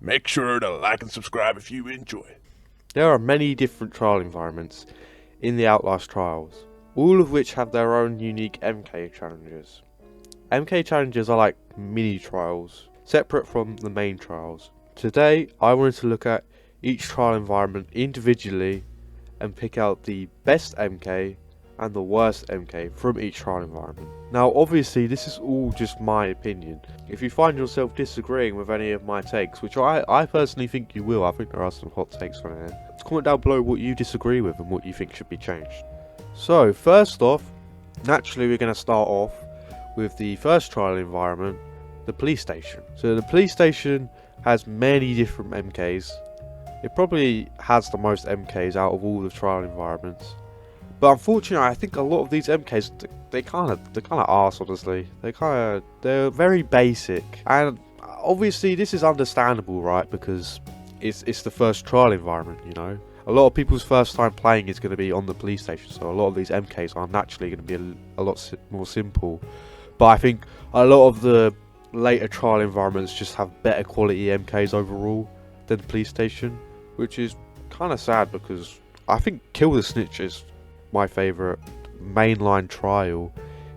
Make sure to like and subscribe if you enjoy. There are many different trial environments in the Outlast trials, all of which have their own unique MK challenges. MK challenges are like mini trials, separate from the main trials. Today, I wanted to look at each trial environment individually and pick out the best MK and the worst MK from each trial environment. Now obviously this is all just my opinion. If you find yourself disagreeing with any of my takes, which I personally think you will, I think there are some hot takes on here, comment down below what you disagree with and what you think should be changed. So first off, naturally we're going to start off with the first trial environment, the police station. So the police station has many different MKs. It probably has the most MKs out of all the trial environments. But unfortunately, I think a lot of these MKs, they're kind of arse, honestly. They're very basic, and obviously this is understandable, right? Because it's the first trial environment, you know. A lot of people's first time playing is going to be on the police station, so a lot of these MKs are naturally going to be a lot more simple. But I think a lot of the later trial environments just have better quality MKs overall than the police station, which is kind of sad because I think Kill the Snitch is my favourite mainline trial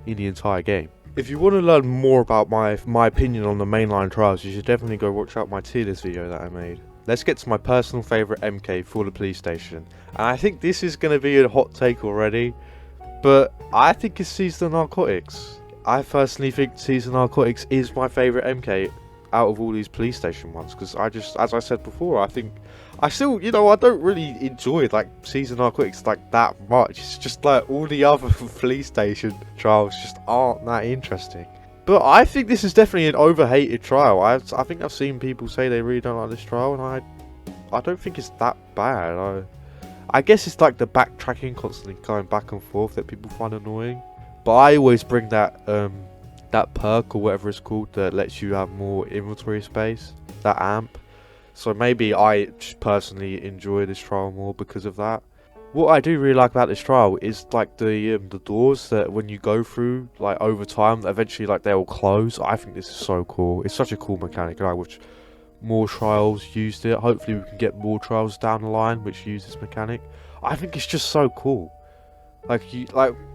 in the entire game. If you want to learn more about my opinion on the mainline trials, you should definitely go watch out my tier list video that I made. Let's get to my personal favourite MK for the police station. And I think this is going to be a hot take already, but I think it's Seize the Narcotics. I personally think Seize the Narcotics is my favourite MK out of all these police station ones, because as I said before, I still, you know, I don't really enjoy like Seize the Narcotics like that much. It's just like all the other police station trials just aren't that interesting. But I think this is definitely an overhated trial. I think I've seen people say they really don't like this trial, and I don't think it's that bad. I guess it's like the backtracking, constantly going back and forth, that people find annoying. But I always bring that that perk or whatever it's called that lets you have more inventory space, that amp. So maybe I just personally enjoy this trial more because of that. What I do really like about this trial is like the doors that when you go through, like over time, eventually like they will close. I think this is so cool. It's such a cool mechanic, and I wish more trials used it. Hopefully we can get more trials down the line which use this mechanic. I think it's just so cool. Like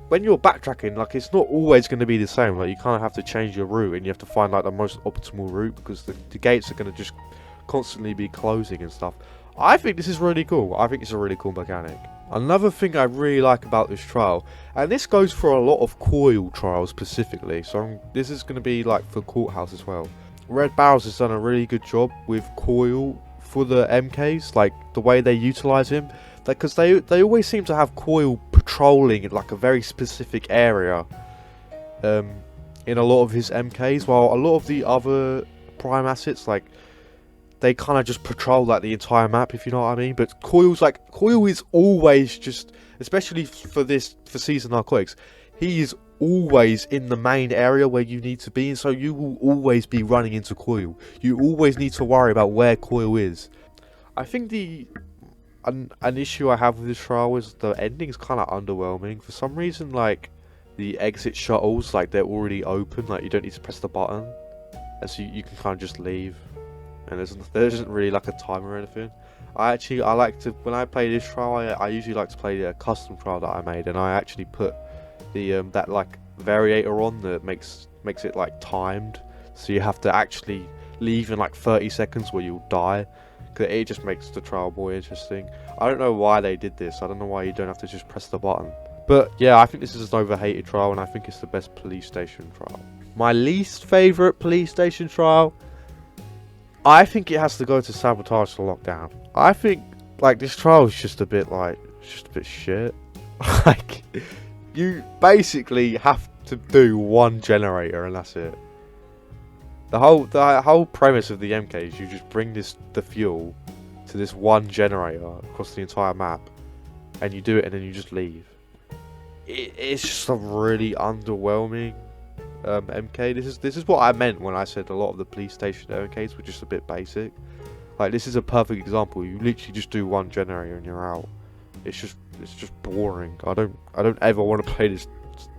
when you're backtracking, like it's not always going to be the same. Like you kind of have to change your route, and you have to find like the most optimal route, because the gates are going to just constantly be closing and stuff. I think this is really cool. I think it's a really cool mechanic. Another thing I really like about this trial, and this goes for a lot of coil trials specifically, so this is going to be like for Courthouse as well. Red Barrels has done a really good job with coil for the MKs, like the way they utilize him, because they always seem to have coil patrolling in like a very specific area in a lot of his MKs, while a lot of the other prime assets, like they kind of just patrol like the entire map, if you know what I mean. But Coil is always just, especially for Seize the Narcotics, he is always in the main area where you need to be, and so you will always be running into Coil. You always need to worry about where Coil is. I think an issue I have with this trial is the ending's kind of underwhelming. For some reason, like the exit shuttles, like they're already open, like you don't need to press the button, and so you can kind of just leave. And there isn't really like a timer or anything. I like to, when I play this trial, I usually like to play a custom trial that I made, and I actually put the that like variator on that makes it like timed, so you have to actually leave in like 30 seconds where you'll die, because it just makes the trial more interesting. I don't know why they did this. I don't know why you don't have to just press the button. But yeah, I think this is an overhated trial, and I think it's the best police station trial. My least favourite police station trial, I think it has to go to Sabotage the Lockdown. I think like this trial is just a bit shit. Like you basically have to do one generator and that's it. The whole premise of the MK is you just bring the fuel to this one generator across the entire map, and you do it and then you just leave. It's just a really underwhelming MK. This is what I meant when I said a lot of the police station MKs were just a bit basic. Like this is a perfect example. You literally just do one generator and you're out. It's just boring. I don't ever want to play this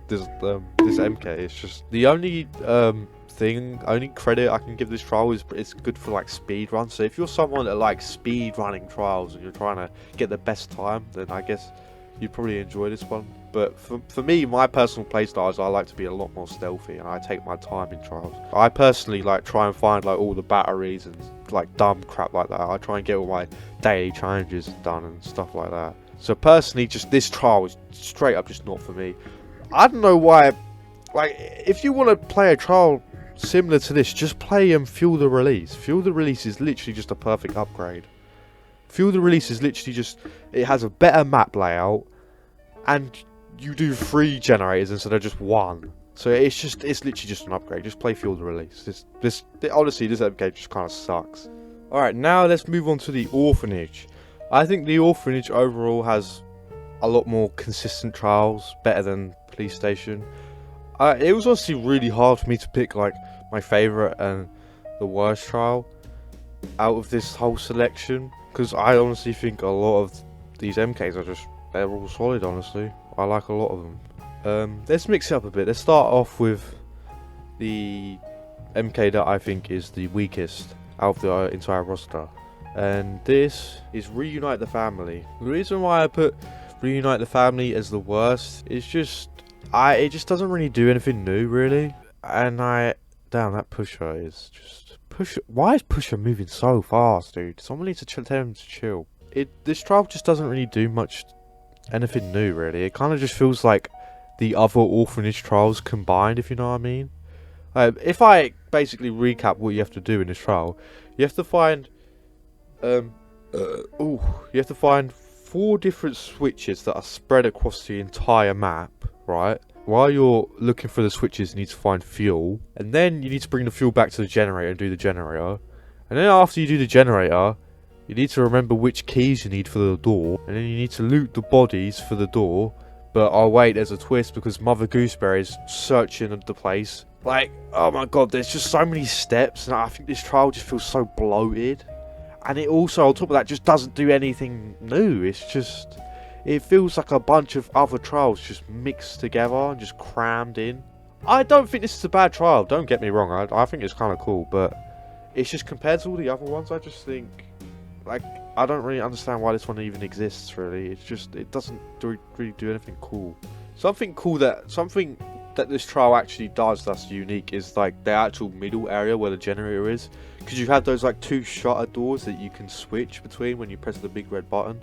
MK. It's just the only only credit I can give this trial is it's good for like speed runs. So if you're someone that likes speed running trials and you're trying to get the best time, then I guess you'd probably enjoy this one. But for me, my personal playstyle is I like to be a lot more stealthy and I take my time in trials. I personally like try and find like all the batteries and like dumb crap like that. I try and get all my daily challenges done and stuff like that. So personally, just this trial is straight up just not for me. I don't know why. Like, if you want to play a trial similar to this, just play Fuel the Release. Fuel the Release is literally just a perfect upgrade. Fuel the Release is literally just, it has a better map layout, and you do 3 generators instead of just 1. So it's literally just an upgrade. Just play Fuel the Release. Honestly, this MK just kind of sucks. Alright, now let's move on to the Orphanage. I think the Orphanage overall has a lot more consistent trials, better than Police Station. It was honestly really hard for me to pick like my favourite and the worst trial out of this whole selection, because I honestly think a lot of these MKs they're all solid. Honestly, I like a lot of them. Let's mix it up a bit. Let's start off with the MK that I think is the weakest out of the entire roster, and this is Reunite the Family. The reason why I put Reunite the Family as the worst is just it just doesn't really do anything new, really. And damn, that Pusher is just why is Pusher moving so fast, dude? Someone needs to tell him to chill. This trial just doesn't really do anything new, really. It kind of just feels like the other Orphanage trials combined, if you know what I mean. If I basically recap what you have to do in this trial, you have to find you have to find 4 different switches that are spread across the entire map, right? While you're looking for the switches, you need to find fuel, and then you need to bring the fuel back to the generator and do the generator. And then after you do the generator, you need to remember which keys you need for the door, and then you need to loot the bodies for the door. But oh wait, there's a twist, because Mother Gooseberry is searching the place. Like, oh my god, there's just so many steps, and I think this trial just feels so bloated. And it also, on top of that, just doesn't do anything new. It feels like a bunch of other trials just mixed together and just crammed in. I don't think this is a bad trial, don't get me wrong. I think it's kind of cool, but it's just compared to all the other ones, I just think, like, I don't really understand why this one even exists, really. It doesn't really do anything cool. Something that this trial actually does that's unique is like the actual middle area where the generator is, because you have those like 2 shutter doors that you can switch between when you press the big red button.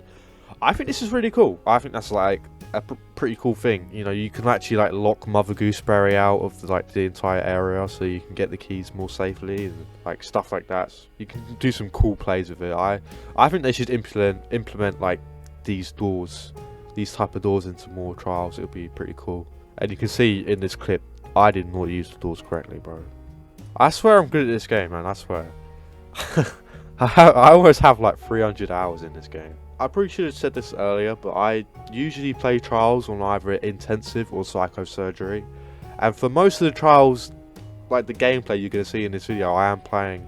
I think this is really cool. I think that's like a pretty cool thing. You know, you can actually like lock Mother Gooseberry out of the entire area, so you can get the keys more safely and like stuff like that. You can do some cool plays with it. I think they should implement like these type of doors into more trials. It would be pretty cool. And you can see in this clip, I did not use the doors correctly, bro. I swear I'm good at this game, man. I swear. I almost have like 300 hours in this game. I probably should have said this earlier, but I usually play trials on either intensive or psychosurgery. And for most of the trials, like the gameplay you're going to see in this video, I am playing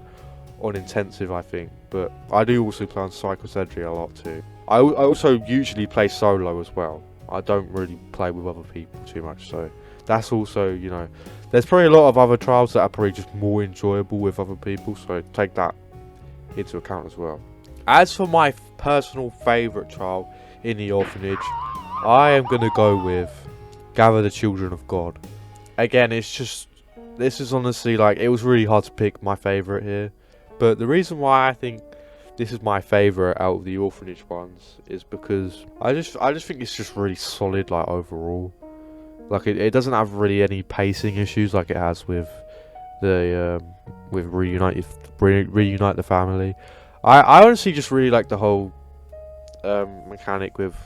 on intensive, I think. But I do also play on psychosurgery a lot too. I also usually play solo as well. I don't really play with other people too much, so that's also, you know, there's probably a lot of other trials that are probably just more enjoyable with other people, so take that into account as well. As for my personal favourite trial in the Orphanage, I am going to go with Gather the Children of God. Again, this is honestly, like, it was really hard to pick my favourite here, but the reason why I think this is my favourite out of the Orphanage ones is because I just think it's just really solid, like, overall. Like, it doesn't have really any pacing issues like it has with the with Reunite the Family. I honestly just really like the whole mechanic with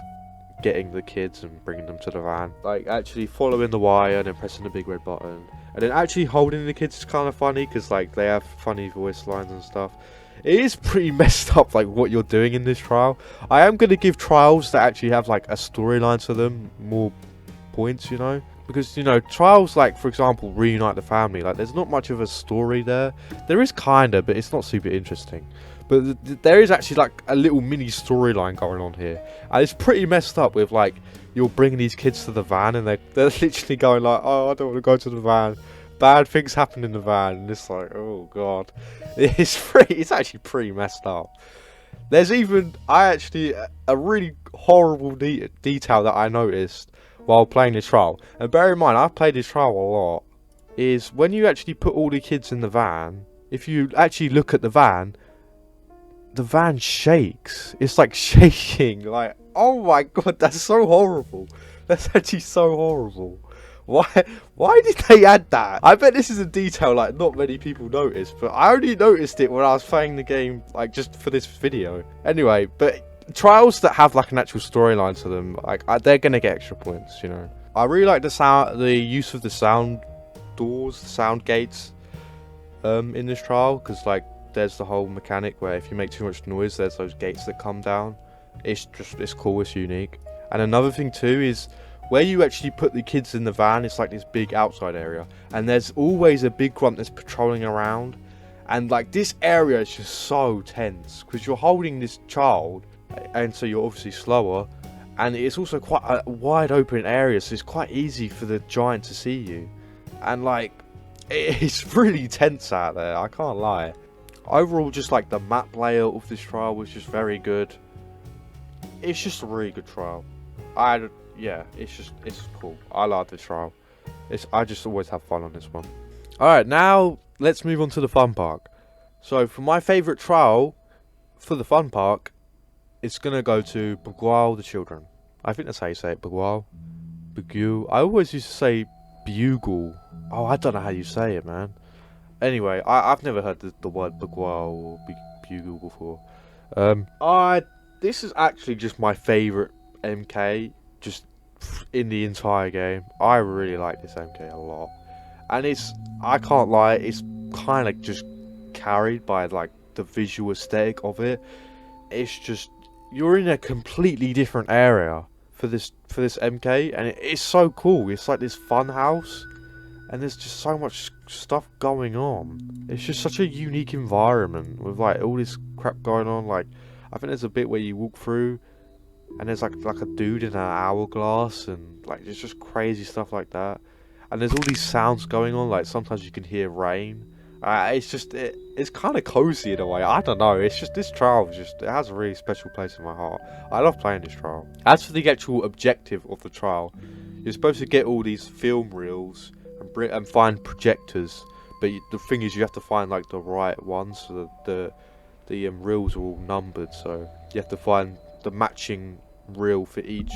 getting the kids and bringing them to the van. Like, actually following the wire and then pressing the big red button. And then actually holding the kids is kind of funny, because like they have funny voice lines and stuff. It is pretty messed up, like, what you're doing in this trial. I am going to give trials that actually have like a storyline to them more points, you know, because, you know, trials like, for example, Reunite the Family, like, there's not much of a story there. There is kinda, but it's not super interesting. But there is actually like a little mini storyline going on here, and it's pretty messed up with, like, you're bringing these kids to the van and they're literally going like, oh, I don't want to go to the van, bad things happen in the van, and it's like, oh god, it's actually pretty messed up. There's even a really horrible detail that I noticed while playing this trial, and bear in mind I've played this trial a lot, is when you actually put all the kids in the van, if you actually look at the van shakes. It's like shaking, like, oh my god, that's so horrible. That's actually so horrible. Why did they add that? I bet this is a detail like not many people notice, but I only noticed it when I was playing the game, like just for this video. Anyway, but trials that have like an actual storyline to them, like they're gonna get extra points, you know. I really like the use of the sound doors, the sound gates, in this trial, because like there's the whole mechanic where if you make too much noise, there's those gates that come down. It's cool, it's unique. And another thing too is, where you actually put the kids in the van, it's like this big outside area, and there's always a big grunt that's patrolling around, and like this area is just so tense because you're holding this child, and so you're obviously slower, and it's also quite a wide open area, so it's quite easy for the giant to see you, and like it's really tense out there, I can't lie. Overall, just like the map layout of this trial was just very good. It's just a really good trial. Yeah, it's cool. I like this trial. I just always have fun on this one. Alright, now let's move on to the fun park. So for my favourite trial for the fun park, it's gonna go to Beguile the Children. I think that's how you say it, Beguile. Beguile. I always used to say Bugle. Oh, I don't know how you say it, man. Anyway, I've never heard the word Beguile or Bugle before. This is actually just my favourite MK, just in the entire game. I really like this MK a lot, and I can't lie, it's kind of just carried by like the visual aesthetic of it. It's just, you're in a completely different area for this MK, and it's so cool. It's like this fun house, and there's just so much stuff going on. It's just such a unique environment with like all this crap going on. Like, I think there's a bit where you walk through and there's like a dude in an hourglass, and like there's just crazy stuff like that. And there's all these sounds going on, like sometimes you can hear rain. It's kind of cozy in a way. I don't know, it's just, this trial is just, it has a really special place in my heart. I love playing this trial. As for the actual objective of the trial, you're supposed to get all these film reels and find projectors, but the thing is, you have to find like the right ones, so the reels are all numbered, so you have to find the matching reel for each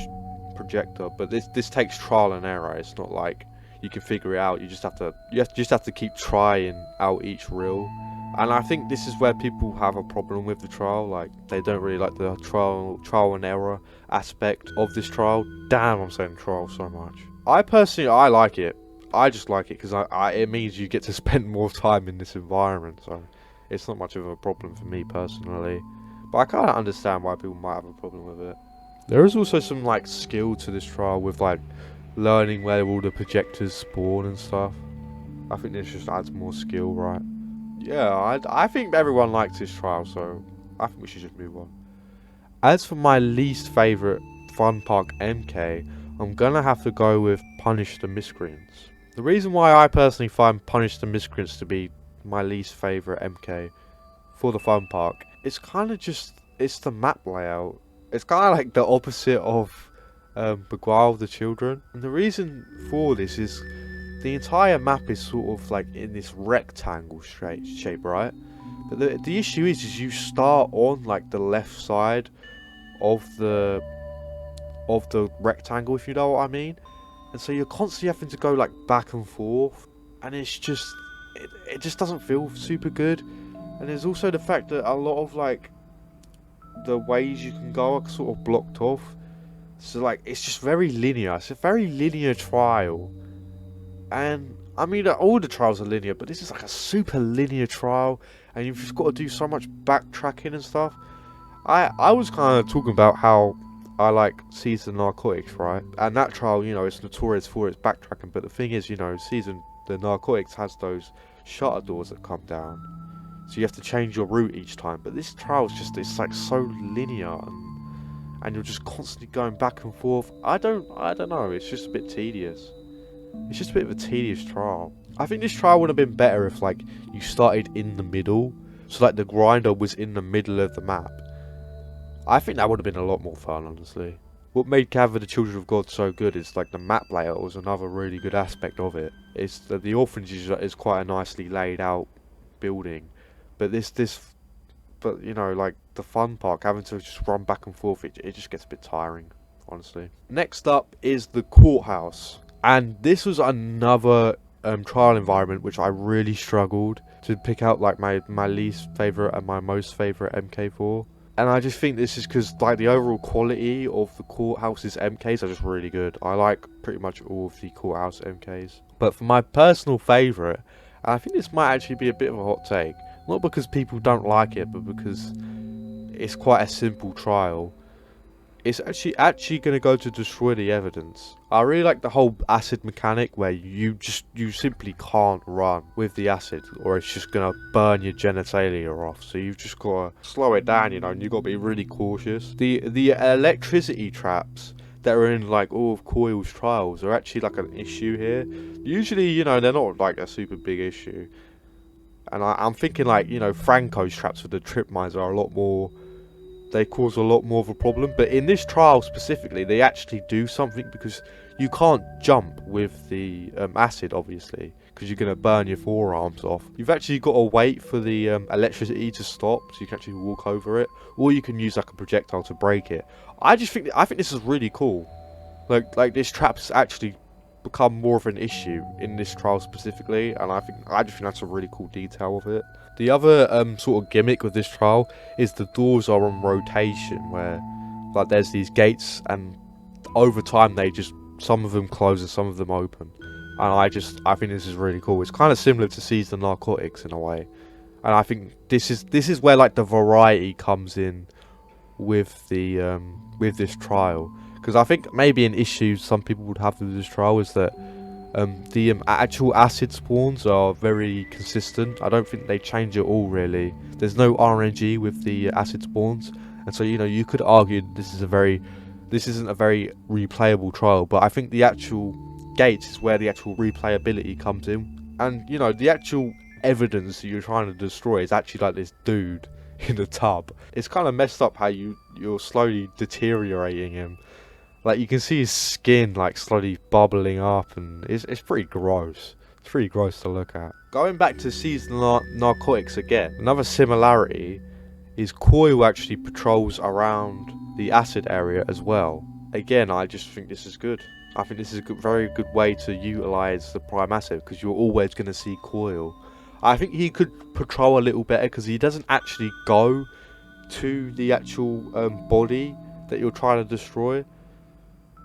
projector. But this takes trial and error. It's not like you can figure it out. You just have to keep trying out each reel. And I think this is where people have a problem with the trial. Like, they don't really like the trial and error aspect of this trial. Damn, I'm saying trial so much. I like it. I just like it because it means you get to spend more time in this environment. So it's not much of a problem for me personally. But I kind of understand why people might have a problem with it. There is also some like skill to this trial with like learning where all the projectors spawn and stuff. I think this just adds more skill, right? Yeah, I think everyone likes this trial, so I think we should just move on. As for my least favourite fun park MK, I'm gonna have to go with Punish the Miscreants. The reason why I personally find Punish the Miscreants to be my least favourite MK for the fun park, it's kind of just, it's the map layout. It's kind of like the opposite of Beguile the Children. And the reason for this is the entire map is sort of like in this rectangle shape, right? But the issue is you start on like the left side of the rectangle, if you know what I mean. And so you're constantly having to go like back and forth, and it's just, it just doesn't feel super good. And there's also the fact that a lot of like the ways you can go are sort of blocked off. So like, it's just very linear. It's a very linear trial. And I mean, all the trials are linear, but this is like a super linear trial, and you've just got to do so much backtracking and stuff. I was kind of talking about how I like Season Narcotics, right? And that trial, you know, it's notorious for its backtracking, but the thing is, you know, the Narcotics has those shutter doors that come down, so you have to change your route each time. But this trial is just, it's like so linear, and you're just constantly going back and forth. I don't know, it's just a bit tedious. It's just a bit of a tedious trial. I think this trial would have been better if, like, you started in the middle. So, like, the grinder was in the middle of the map. I think that would have been a lot more fun, honestly. What made Gather the Children of God so good is, like, the map layout was another really good aspect of it. It's the orphanage is quite a nicely laid out building. But but, you know, like, the fun part, having to just run back and forth, it just gets a bit tiring, honestly. Next up is the Courthouse. And this was another trial environment which I really struggled to pick out, like, my least favourite and my most favourite MK4. And I just think this is because, like, the overall quality of the Courthouse's MKs are just really good. I like pretty much all of the Courthouse MKs. But for my personal favourite, and I think this might actually be a bit of a hot take, not because people don't like it, but because it's quite a simple trial. It's actually going to go to destroy the evidence. I really like the whole acid mechanic where you simply can't run with the acid, or it's just going to burn your genitalia off. So you've just got to slow it down, you know, and you've got to be really cautious. The electricity traps that are in, like, all of Coil's trials are actually, like, an issue here. Usually, you know, they're not, like, a super big issue. And I'm thinking, like, you know, Franco's traps with the trip mines are a lot more... They cause a lot more of a problem. But in this trial specifically, they actually do something, because you can't jump with the acid, obviously, because you're going to burn your forearms off. You've actually got to wait for the electricity to stop, so you can actually walk over it, or you can use, like, a projectile to break it. I think this is really cool. Like this trap's actually become more of an issue in this trial specifically, and I just think that's a really cool detail of it. The other sort of gimmick with this trial is the doors are on rotation, where, like, there's these gates, and over time some of them close and some of them open. And I think this is really cool. It's kind of similar to Seize the Narcotics in a way, and I think this is where, like, the variety comes in with the with this trial, because I think maybe an issue some people would have with this trial is that the actual acid spawns are very consistent. I don't think they change at all, really. There's no RNG with the acid spawns, and so, you know, you could argue this isn't a very replayable trial. But I think the actual gates is where the actual replayability comes in, and, you know, the actual evidence that you're trying to destroy is actually, like, this dude in a tub. It's kind of messed up how you're slowly deteriorating him. Like, you can see his skin, like, slowly bubbling up, and it's pretty gross. It's pretty gross to look at. Going back to Seize the Narcotics again, another similarity is Coil actually patrols around the acid area as well. Again, I just think this is good. I think this is a very good way to utilise the prime acid, because you're always going to see Coil. I think he could patrol a little better, because he doesn't actually go to the actual body that you're trying to destroy.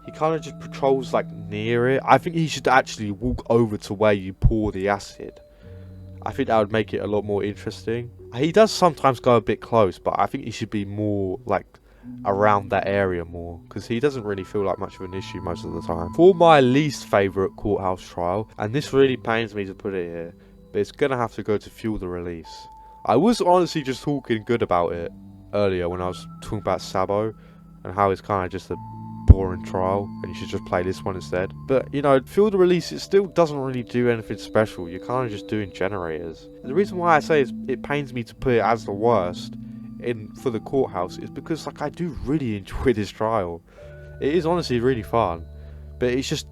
He kind of just patrols, like, near it. I think he should actually walk over to where you pour the acid. I think that would make it a lot more interesting. He does sometimes go a bit close, but I think he should be more, like, around that area more, because he doesn't really feel like much of an issue most of the time. For my least favourite Courthouse trial, and this really pains me to put it here, but it's going to have to go to Fuel the Release. I was honestly just talking good about it earlier when I was talking about Sabo, and how it's kind of just a boring trial and you should just play this one instead. But, you know, Fuel the Release, it still doesn't really do anything special. You're kind of just doing generators. The reason why I say it pains me to put it as the worst for the Courthouse is because, like, I do really enjoy this trial. It is honestly really fun, but it's just,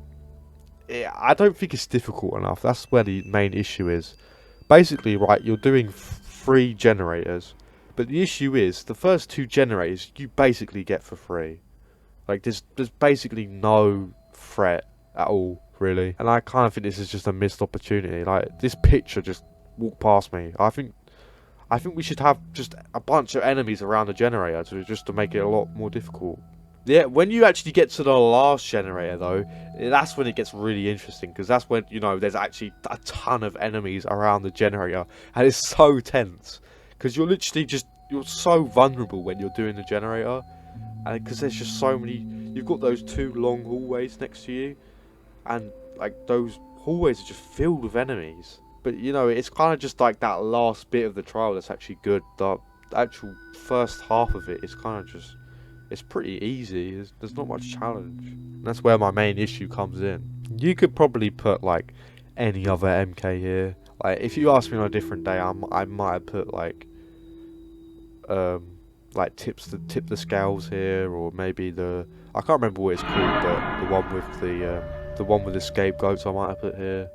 I don't think it's difficult enough. That's where the main issue is. Basically, right, you're doing 3 generators, but the issue is the first 2 generators you basically get for free. Like, there's basically no threat at all, really. And I kind of think this is just a missed opportunity. Like, this picture just walked past me. I think we should have just a bunch of enemies around the generator to make it a lot more difficult. Yeah, when you actually get to the last generator, though, that's when it gets really interesting, because that's when, you know, there's actually a ton of enemies around the generator, and it's so tense, because you're so vulnerable when you're doing the generator. And because there's just so many, you've got those 2 long hallways next to you, and, like, those hallways are just filled with enemies. But, you know, it's kind of just like that last bit of the trial that's actually good. The actual first half of it is kind of just, it's pretty easy. There's not much challenge. And that's where my main issue comes in. You could probably put like any other MK here. Like if you ask me on a different day, I might have put like tip the scales here, or maybe I can't remember what it's called, but the one with the scapegoats I might have put here.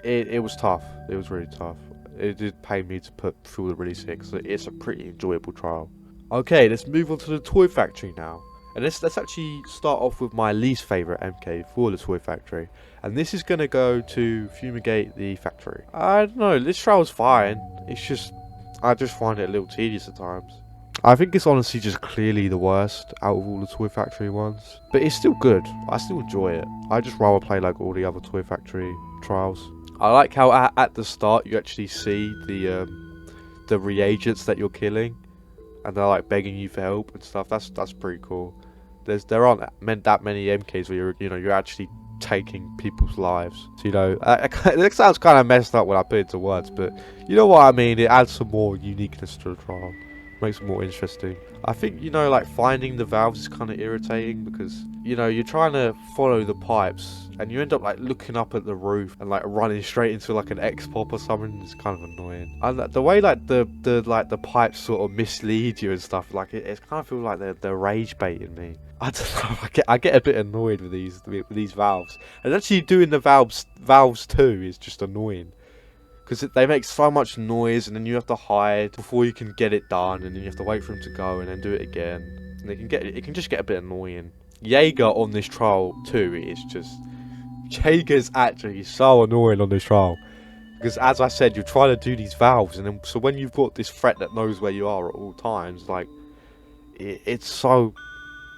It was tough. It was really tough. It did pain me to put through the release here because it's a pretty enjoyable trial. Okay, let's move on to the toy factory now. And let's actually start off with my least favourite MK for the toy factory. And this is going to go to fumigate the factory. I don't know, this trial's fine. It's just, I just find it a little tedious at times. I think it's honestly just clearly the worst out of all the toy factory ones. But it's still good. I still enjoy it. I just rather play like all the other toy factory trials. I like how at the start you actually see the reagents that you're killing. And they're like begging you for help and stuff. That's pretty cool. There aren't that many MKs where you're actually taking people's lives. So it sounds kind of messed up when I put it into words, but you know what I mean. It adds some more uniqueness to the trial, makes it more interesting. I think like finding the valves is kind of irritating because you're trying to follow the pipes and you end up like looking up at the roof and like running straight into like an X-pop or something. It's kind of annoying. And the way like the pipes sort of mislead you and stuff, like it kind of feels like they're rage baiting me. I don't know. I get a bit annoyed with these valves, and actually doing the valves too is just annoying because they make so much noise, and then you have to hide before you can get it done, and then you have to wait for him to go and then do it again. And it can just get a bit annoying. Jaeger on this trial too is just Jaeger's actually so annoying on this trial because, as I said, you're trying to do these valves, and then so when you've got this threat that knows where you are at all times, like it's so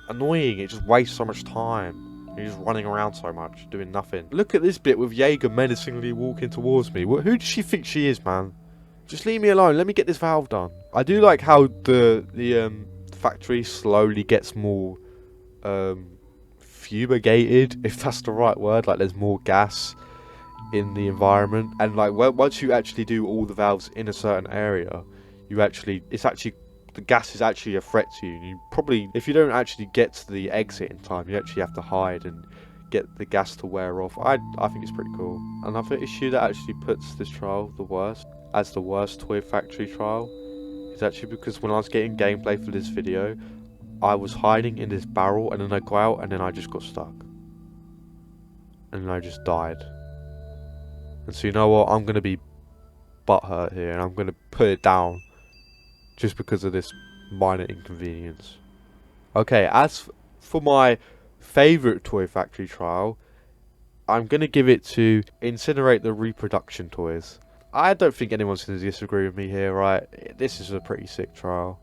annoying. It just wastes so much time. You're just running around so much, doing nothing. Look at this bit with Jaeger menacingly walking towards me. Who does she think she is, man? Just leave me alone. Let me get this valve done. I do like how the factory slowly gets more fumigated, if that's the right word. Like there's more gas in the environment, and like once you actually do all the valves in a certain area, the gas is actually a threat to you. You probably, if you don't actually get to the exit in time, you actually have to hide and get the gas to wear off. I think it's pretty cool. Another issue that actually puts this trial the worst toy factory trial is actually because when I was getting gameplay for this video, I was hiding in this barrel and then I go out and then I just got stuck. And then I just died. And so you know what, I'm going to be butthurt here and I'm going to put it down just because of this minor inconvenience. Okay, as for my favourite toy factory trial, I'm going to give it to incinerate the reproduction toys. I don't think anyone's going to disagree with me here, right? This is a pretty sick trial.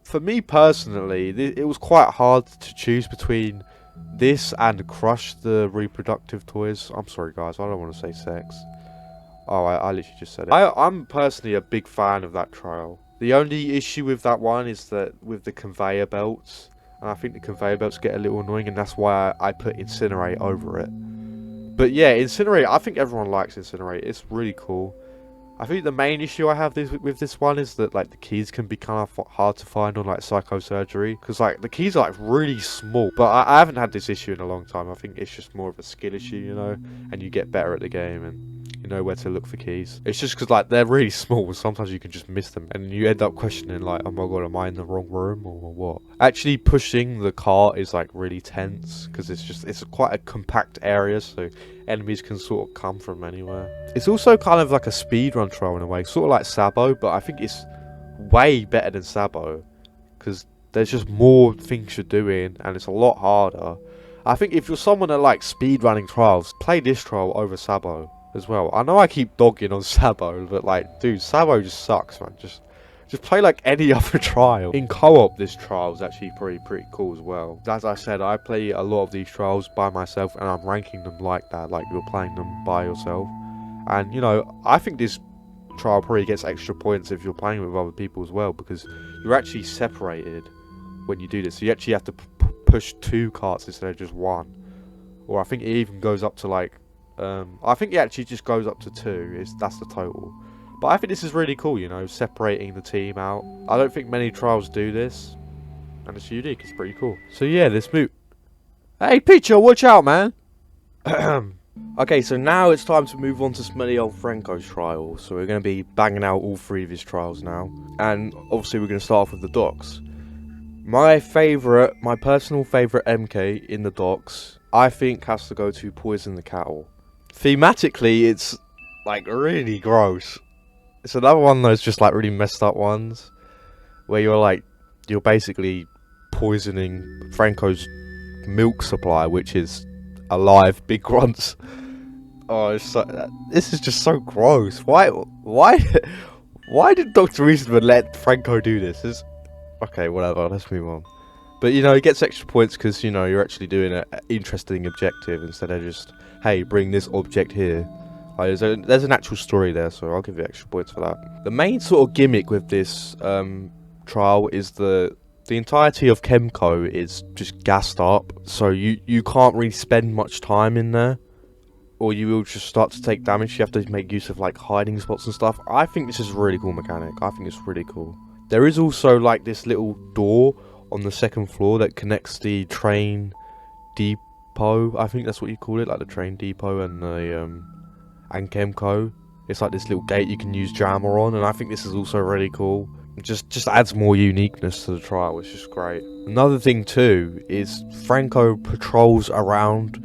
For me personally, it was quite hard to choose between this and crush the reproductive toys. I'm sorry guys, I don't want to say sex. Oh, I literally just said it. I'm personally a big fan of that trial. The only issue with that one is that with the conveyor belts, and I think the conveyor belts get a little annoying, and that's why I put incinerate over it. But yeah, incinerate, I think everyone likes incinerate. It's really cool. I think the main issue I have with this one is that like the keys can be kind of hard to find on like psychosurgery, because like the keys are like really small. But I haven't had this issue in a long time. I think it's just more of a skill issue, and you get better at the game and you know where to look for keys. It's just because like they're really small, sometimes you can just miss them and you end up questioning like, oh my god, am I in the wrong room or what? Actually pushing the cart is like really tense because it's quite a compact area, so enemies can sort of come from anywhere. It's also kind of like a speedrun trial in a way, sort of like Sabo, but I think it's way better than Sabo because there's just more things you're doing and it's a lot harder. I think if you're someone that likes speedrunning trials, play this trial over Sabo as well. I know I keep dogging on Sabo, but like, dude, Sabo just sucks, man. Just play like any other trial. In co-op, this trial is actually pretty cool as well. As I said, I play a lot of these trials by myself, and I'm ranking them like that, like you're playing them by yourself. And I think this trial probably gets extra points if you're playing with other people as well, because you're actually separated when you do this. So you actually have to push 2 carts instead of just 1. Or I think it even goes up to like I think it actually just goes up to 2. That's the total. But I think this is really cool, separating the team out. I don't think many trials do this. and it's unique. It's pretty cool. So yeah, this move. Hey, Peter, watch out, man. Okay, so now it's time to move on to Smelly Old Franco's trial. So we're going to be banging out all 3 of his trials now, and obviously we're going to start off with the docks. My personal favourite MK in the docks, I think, has to go to Poison the Cattle. Thematically, it's like really gross. It's another one of those just like really messed up ones, where you're basically poisoning Franco's milk supply, which is alive big grunts. Oh, this is just so gross. Why did Dr. Eastman let Franco do this? Okay, whatever, let's move on. But you know, he gets extra points because, you know, you're actually doing an interesting objective instead of just, hey, bring this object here. Like, there's an actual story there, so I'll give you extra points for that. The main sort of gimmick with this trial is the entirety of Chemco is just gassed up, so you can't really spend much time in there, or you will just start to take damage. You have to make use of like hiding spots and stuff. I think this is a really cool mechanic. I think it's really cool. There is also like this little door on the 2nd floor that connects the train depot. I think that's what you call it, like the train depot and the and Chemco. It's like this little gate you can use jammer on, and I think this is also really cool. It just adds more uniqueness to the trial, which is great. Another thing too is Franco patrols around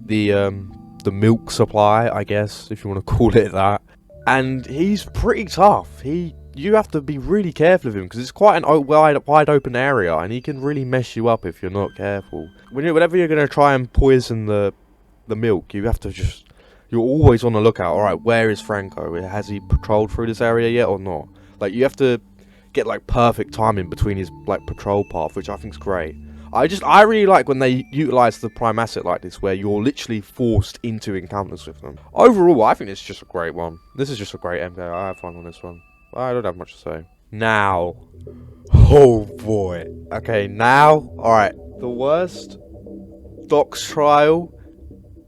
the milk supply, I guess, if you want to call it that, and he's pretty tough. You have to be really careful of him because it's quite an wide open area, and he can really mess you up if you're not careful. Whenever you're going to try and poison the milk, you have to you're always on the lookout. Alright, where is Franco? Has he patrolled through this area yet or not? Like, you have to get like perfect timing between his like patrol path, which I think is great. I really like when they utilize the prime asset like this, where you're literally forced into encounters with them. Overall, I think it's just a great one. This is just a great MK. I have fun on this one. I don't have much to say. Now, oh boy. Okay, now, alright, the worst Doc's trial,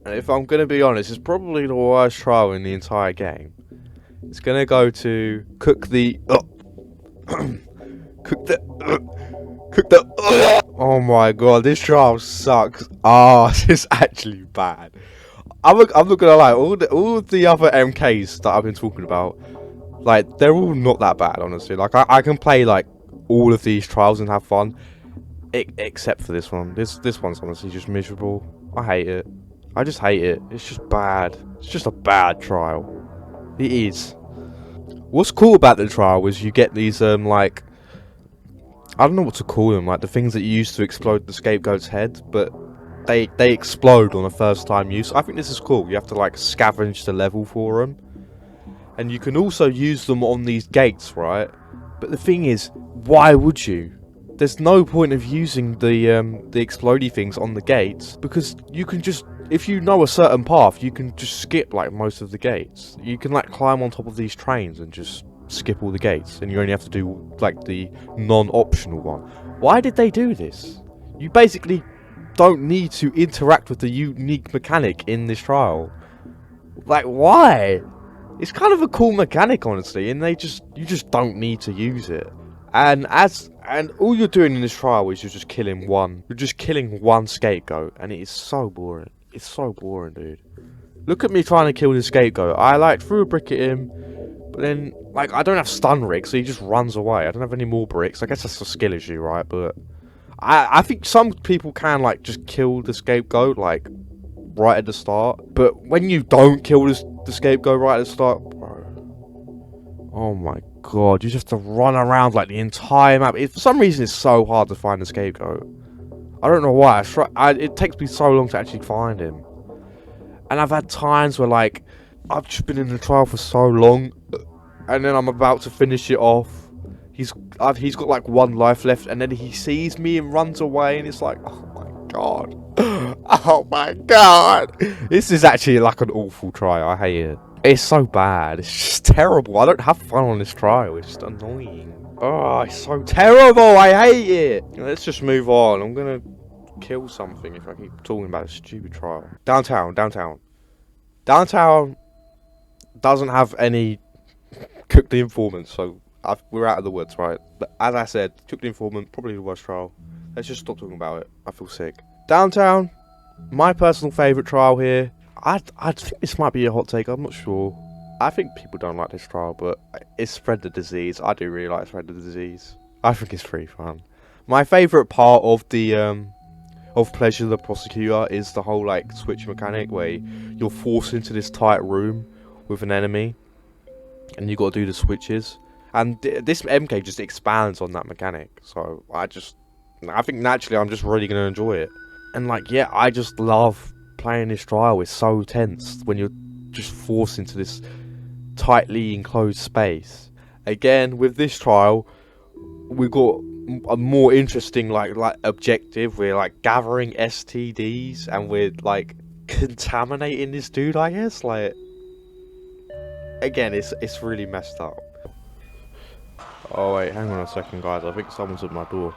and if I'm gonna be honest, it's probably the worst trial in the entire game. It's gonna go to cook the oh my god, this trial sucks. This is actually bad. I'm not gonna lie, all of the other MKs that I've been talking about, like, they're all not that bad, honestly. Like, I can play like all of these trials and have fun, except for this one. This one's honestly just miserable. I hate it. I just hate it. It's just bad. It's just a bad trial. It is. What's cool about the trial is you get these like, I don't know what to call them, like the things that you use to explode the scapegoat's head, but they explode on a first time use. I think this is cool. You have to like scavenge the level for them, and you can also use them on these gates, right? But the thing is, why would you? There's no point of using the explodey things on the gates, because you can just, if you know a certain path, you can just skip like most of the gates. You can like climb on top of these trains and just skip all the gates, and you only have to do like the non-optional one. Why did they do this? You basically don't need to interact with the unique mechanic in this trial. Like, why? It's kind of a cool mechanic, honestly, and you just don't need to use it. And all you're doing in this trial is you're just killing one scapegoat, and it is so boring. It's so boring, dude. Look at me trying to kill the scapegoat. I like threw a brick at him, but then like I don't have stun rig, so he just runs away. I don't have any more bricks. I guess that's a skill issue, right? But I think some people can like just kill the scapegoat like right at the start. But when you don't kill the scapegoat right at the start, bro, oh my god, you just have to run around like the entire map. For some reason, it's so hard to find the scapegoat. I don't know why. It takes me so long to actually find him. And I've had times where like I've just been in the trial for so long, and then I'm about to finish it off. He's got like 1 life left, and then he sees me and runs away, and it's like, oh my god, oh my god. This is actually like an awful trial. I hate it. It's so bad. It's just terrible. I don't have fun on this trial. It's just annoying. Oh, it's so terrible. I hate it. Let's just move on. I'm gonna kill something if I keep talking about a stupid trial. Downtown doesn't have any cook the informant, so we're out of the woods, right? But as I said, took the informant, probably the worst trial. Let's just stop talking about it. I feel sick. Downtown, my personal favourite trial here. I think this might be a hot take. I'm not sure. I think people don't like this trial, but it's spread the disease. I do really like spread the disease. I think it's pretty fun. My favourite part of the of Pleasure the Prosecutor is the whole like switch mechanic where you're forced into this tight room with an enemy, and you got to do the switches. And this MK just expands on that mechanic. So I think naturally I'm just really gonna enjoy it. And like, yeah, I just love playing this trial. It's so tense when you're just forced into this tightly enclosed space. Again, with this trial, we've got a more interesting like objective. We're like gathering STDs and we're like contaminating this dude, I guess. Like, again, it's really messed up. Oh wait, hang on a second, guys. I think someone's at my door.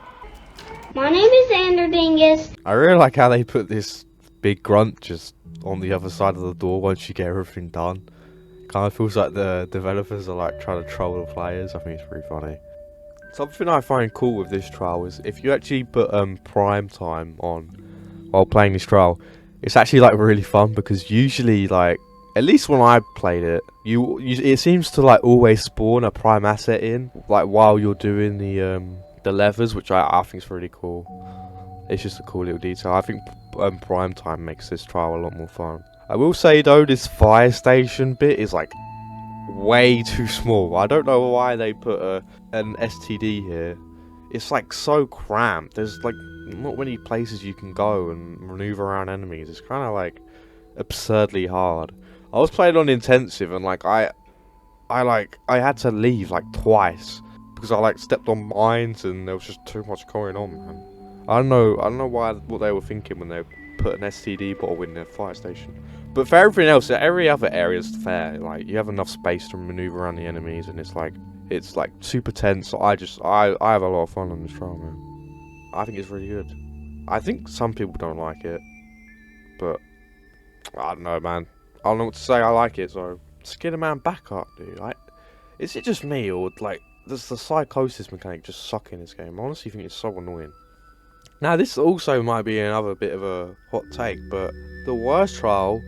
My name is Andrew Dingus. I really like how they put this big grunt just on the other side of the door once you get everything done. Kind of feels like the developers are like trying to troll the players. I think it's pretty funny. Something I find cool with this trial is if you actually put prime time on while playing this trial, it's actually like really fun, because usually, like, at least when I played it, it seems to like always spawn a prime asset in like while you're doing the levers, which I think is really cool. It's just a cool little detail. I think prime time makes this trial a lot more fun. I will say though, this fire station bit is like way too small. I don't know why they put an STD here. It's like so cramped. There's like not many places you can go and maneuver around enemies. It's kind of like absurdly hard. I was playing on intensive and like I had to leave like twice because I like stepped on mines and there was just too much going on, man. I don't know what they were thinking when they put an STD bottle in the fire station. But for everything else, every other area is fair. Like, you have enough space to maneuver around the enemies, and it's like super tense. So I have a lot of fun on this trial, man. I think it's really good. I think some people don't like it, but I don't know, man. I don't know what to say. I like it, so just get a man back up, dude. Like, is it just me, or like does the psychosis mechanic just suck in this game? I honestly think it's so annoying. Now, this also might be another bit of a hot take, but the worst trial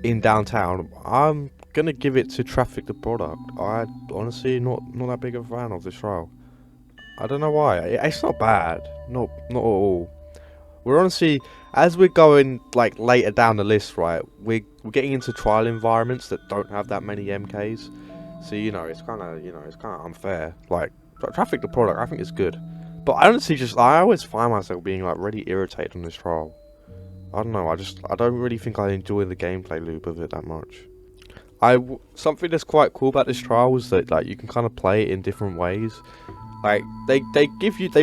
in downtown, I'm gonna give it to Traffic the Product. I honestly not that big of a fan of this trial. I don't know why. It's not bad, not at all. We're honestly, as we're going like later down the list, right? We're getting into trial environments that don't have that many MKs. So it's kind of unfair. Like Traffic the Product, I think it's good. But I honestly I always find myself being like really irritated on this trial. I don't know, I don't really think I enjoy the gameplay loop of it that much. Something that's quite cool about this trial is that like you can kind of play it in different ways. Like they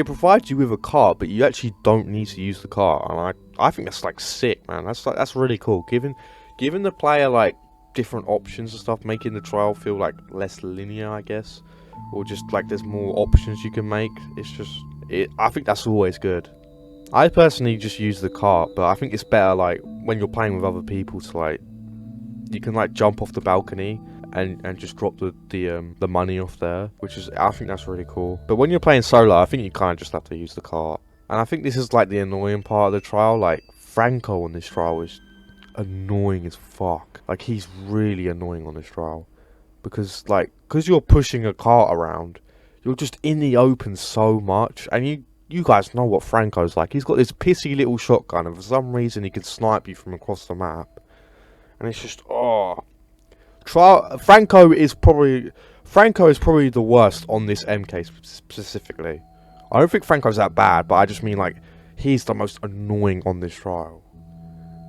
provide you with a cart, but you actually don't need to use the cart, and I think that's like sick, man. That's really cool. Giving the player like different options and stuff, making the trial feel like less linear, I guess, or just like there's more options you can make. I think that's always good. I personally just use the cart, but I think it's better like when you're playing with other people to like you can like jump off the balcony and just drop the money off there, I think that's really cool. But when you're playing solo, I think you kind of just have to use the cart. And I think this is like the annoying part of the trial. Like Franco on this trial is annoying as fuck. Like he's really annoying on this trial because you're pushing a cart around, you're just in the open so much, and you guys know what Franco's like. He's got this pissy little shotgun, and for some reason he can snipe you from across the map. And it's just, Franco is probably the worst on this MK specifically. I don't think Franco's that bad, but I just mean like he's the most annoying on this trial.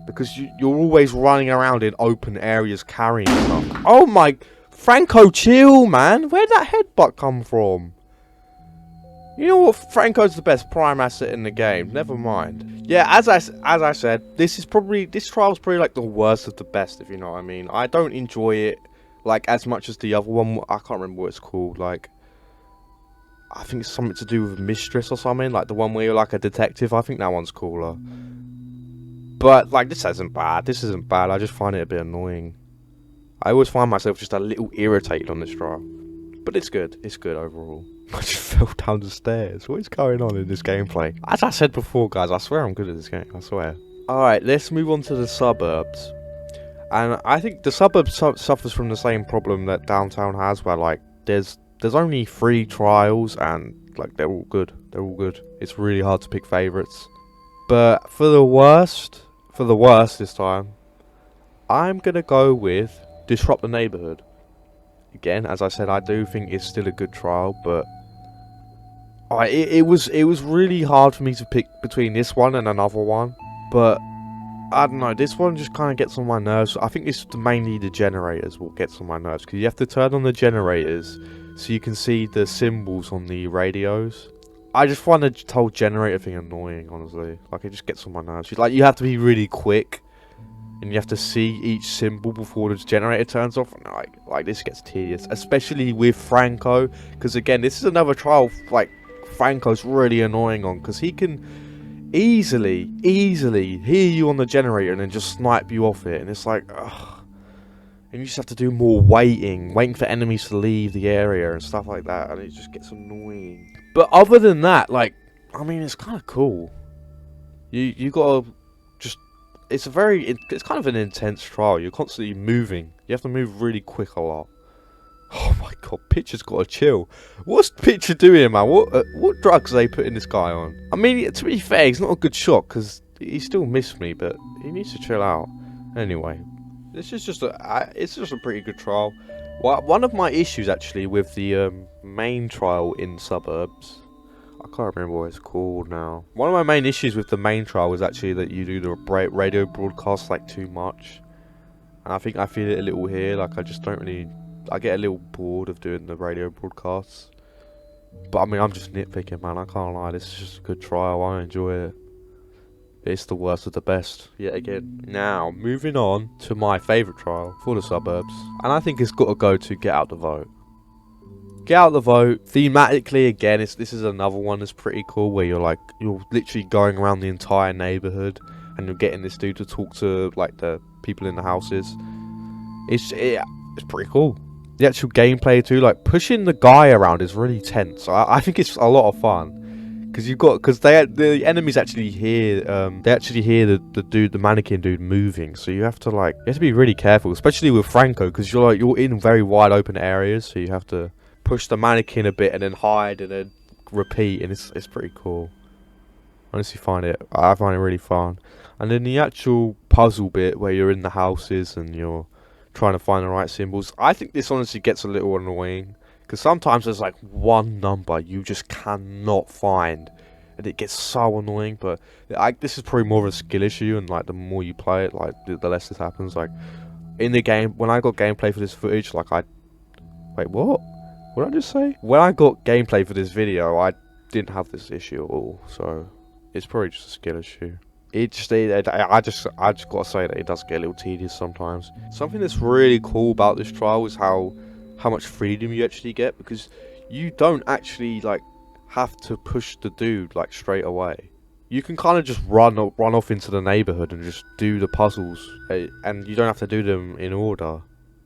Because you're always running around in open areas carrying stuff. Oh my... Franco, chill, man. Where'd that headbutt come from? You know what? Franco's the best prime asset in the game. Never mind. Yeah, as I said, this trial's probably like the worst of the best, if you know what I mean. I don't enjoy it like as much as the other one. I can't remember what it's called. Like, I think it's something to do with Mistress or something. Like the one where you're like a detective. I think that one's cooler. But like this isn't bad. I just find it a bit annoying. I always find myself just a little irritated on this trial. But it's good. It's good overall. I just fell down the stairs. What is going on in this gameplay? As I said before, guys, I swear I'm good at this game. I swear. Alright, let's move on to the suburbs. And I think the suburbs suffers from the same problem that downtown has, where like there's only 3 trials and like they're all good. They're all good. It's really hard to pick favourites. But for the worst this time, I'm gonna go with Disrupt the Neighbourhood. Again, as I said, I do think it's still a good trial, but it was really hard for me to pick between this one and another one. But I don't know, this one just kind of gets on my nerves. I think it's mainly the generators what gets on my nerves, because you have to turn on the generators so you can see the symbols on the radios. I just find the whole generator thing annoying, honestly. Like, it just gets on my nerves. Like, you have to be really quick, and you have to see each symbol before the generator turns off. And like this gets tedious, especially with Franco, because again, this is another trial. Like, Franco's really annoying on, because he can easily hear you on the generator and then just snipe you off it, and it's like, ugh. And you just have to do more waiting for enemies to leave the area and stuff like that, and it just gets annoying. But other than that, like, I mean, it's kind of cool. You gotta just, it's kind of an intense trial. You're constantly moving. You have to move really quick a lot. Oh my god, Pitcher's gotta chill. What's Pitcher doing, man? What drugs are they putting this guy on? I mean, to be fair, he's not a good shot, because he still missed me, but he needs to chill out. Anyway, this is just it's just a pretty good trial. One of my issues, actually, with the main trial in Suburbs, I can't remember what it's called now. One of my main issues with the main trial was actually that you do the radio broadcast, like, too much. And I think I feel it a little here, like, I just don't really... I get a little bored of doing the radio broadcasts. But I mean, I'm just nitpicking, man. I can't lie. This is just a good trial. I enjoy it. It's the worst of the best, yet again. Now, moving on to my favourite trial for the suburbs. And I think it's got to go to Get Out the Vote. Get Out the Vote, thematically, again, this is another one that's pretty cool, where you're literally going around the entire neighbourhood and you're getting this dude to talk to, like, the people in the houses. It's pretty cool. The actual gameplay too, like, pushing the guy around is really tense. I think it's a lot of fun. Because the enemies actually hear the mannequin dude moving, so you have to be really careful, especially with Franco, because you're in very wide open areas, so you have to push the mannequin a bit and then hide and then repeat, and it's pretty cool. Honestly, I find it really fun. And then the actual puzzle bit where you're in the houses and you're trying to find the right symbols, I think this honestly gets a little annoying. Because sometimes there's like one number you just cannot find, and it gets so annoying. But this is probably more of a skill issue, and like the more you play it, like the less this happens. Like in the game, when I got gameplay for this footage, like wait, what did I just say? When I got gameplay for this video, I didn't have this issue at all. So it's probably just a skill issue. I just gotta say that it does get a little tedious sometimes. Something that's really cool about this trial is how much freedom you actually get, because you don't actually like have to push the dude like straight away. You can kind of just run off into the neighborhood and just do the puzzles, and you don't have to do them in order.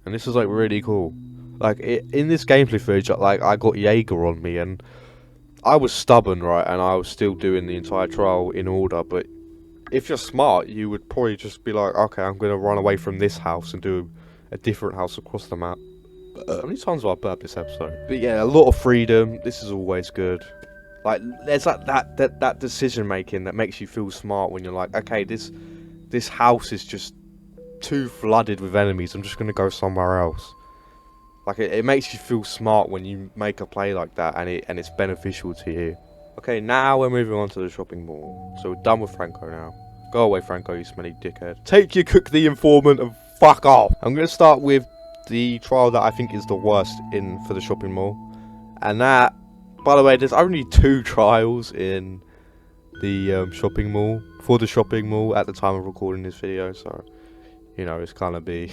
And this is like really cool. Like in this gameplay footage, like I got Jaeger on me, and I was stubborn, right, and I was still doing the entire trial in order. But if you're smart, you would probably just be like, okay, I'm gonna run away from this house and do a different house across the map. How many times have I burped this episode? But yeah, a lot of freedom. This is always good. Like, there's like that decision making that makes you feel smart when you're like, okay, this house is just too flooded with enemies. I'm just gonna go somewhere else. Like, it makes you feel smart when you make a play like that, and it's beneficial to you. Okay, now we're moving on to the shopping mall. So we're done with Franco now. Go away, Franco, you smelly dickhead. Take your Cook the Informant and fuck off. I'm gonna start with the trial that I think is the worst for the shopping mall, and that, by the way, there's only 2 trials in the shopping mall at the time of recording this video, so you know it's gonna be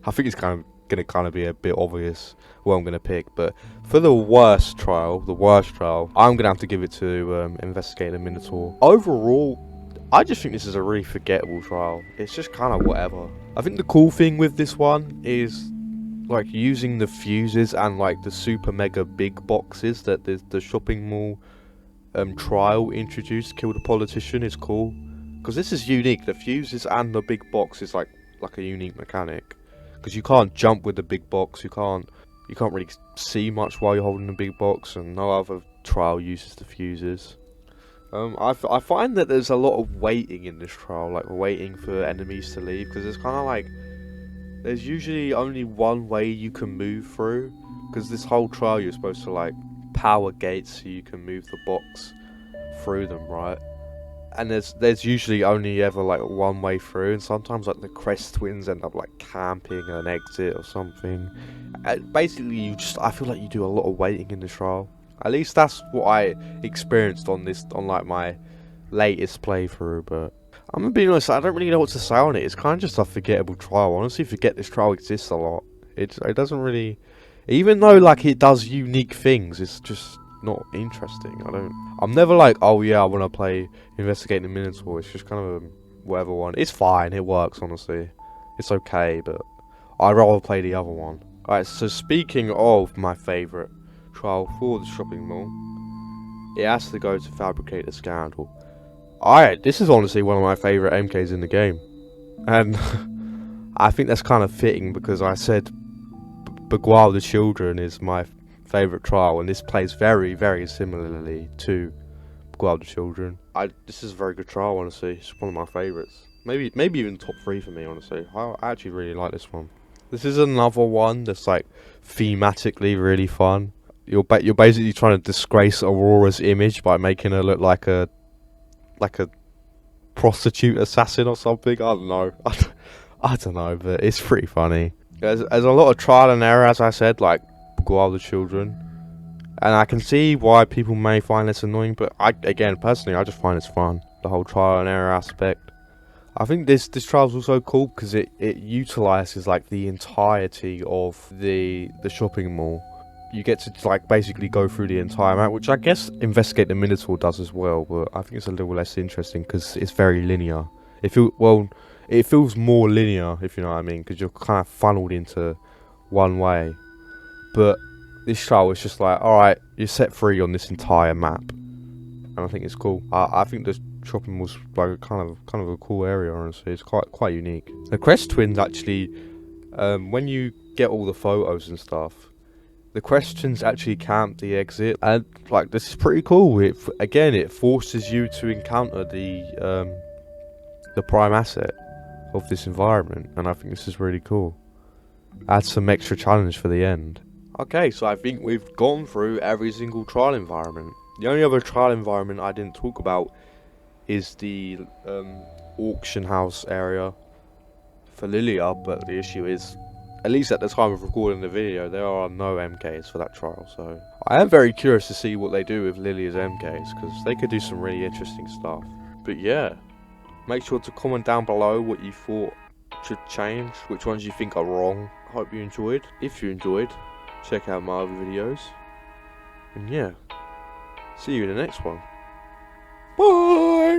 I think it's gonna be a bit obvious what I'm gonna pick. But for the worst trial, I'm gonna have to give it to Investigator Minotaur. Overall, I just think this is a really forgettable trial. It's just kind of whatever. I think the cool thing with this one is, like using the fuses and like the super mega big boxes that the shopping mall trial introduced, Kill the Politician, is cool. Because this is unique. The fuses and the big box is like a unique mechanic. Because you can't jump with the big box. You can't really see much while you're holding the big box, and no other trial uses the fuses. I find that there's a lot of waiting in this trial, like waiting for enemies to leave, because it's kind of like there's usually only one way you can move through, because this whole trial you're supposed to like power gates so you can move the box through them, right? And there's usually only ever like one way through, and sometimes like the Crest twins end up like camping an exit or something. Basically, I feel like you do a lot of waiting in the trial. At least that's what I experienced on like my latest playthrough. But I'm gonna be honest, I don't really know what to say on it. It's kind of just a forgettable trial. I honestly forget this trial exists a lot. It doesn't really, even though like it does unique things, it's just not interesting. I'm never like, oh yeah, I want to play Investigating the Minotaur. It's just kind of a whatever one. It's fine, it works, honestly. It's okay, but I'd rather play the other one. Alright, so speaking of my favourite trial for the shopping mall, it has to go to Fabricate the Scandal. This is honestly one of my favourite MKs in the game. And I think that's kind of fitting, because I said Beguile the Children is my favourite trial, and this plays very, very similarly to Beguile the Children. This is a very good trial, honestly. It's one of my favourites. Maybe even top 3 for me, honestly. I actually really like this one. This is another one that's like thematically really fun. You're basically trying to disgrace Aurora's image by making her look like a prostitute assassin or something. I don't know. I don't know, but it's pretty funny. There's a lot of trial and error, as I said, like Beguile the Children, and I can see why people may find this annoying, but personally, I just find it's fun. The whole trial and error aspect. I think this trial's also cool because it utilizes like the entirety of the shopping mall. You get to like basically go through the entire map, which I guess Investigate the Minotaur does as well, but I think it's a little less interesting because it's very linear. It feels more linear, if you know what I mean, because you're kind of funneled into one way. But this trial is just like, alright, you're set free on this entire map, and I think it's cool. I think the shopping mall's like a kind of a cool area, honestly. It's quite unique. The Crest twins actually, when you get all the photos and stuff, the Crest twins actually camp the exit, and like this is pretty cool. It forces you to encounter the prime asset of this environment, and I think this is really cool. Adds some extra challenge for the end. Okay, so I think we've gone through every single trial environment. The only other trial environment I didn't talk about is the auction house area for Lilia, but the issue is, at least at the time of recording the video, there are no MKs for that trial, so I am very curious to see what they do with Lilia's MKs, because they could do some really interesting stuff. But yeah, make sure to comment down below what you thought should change, which ones you think are wrong. Hope you enjoyed. If you enjoyed, check out my other videos, and yeah, see you in the next one. Bye!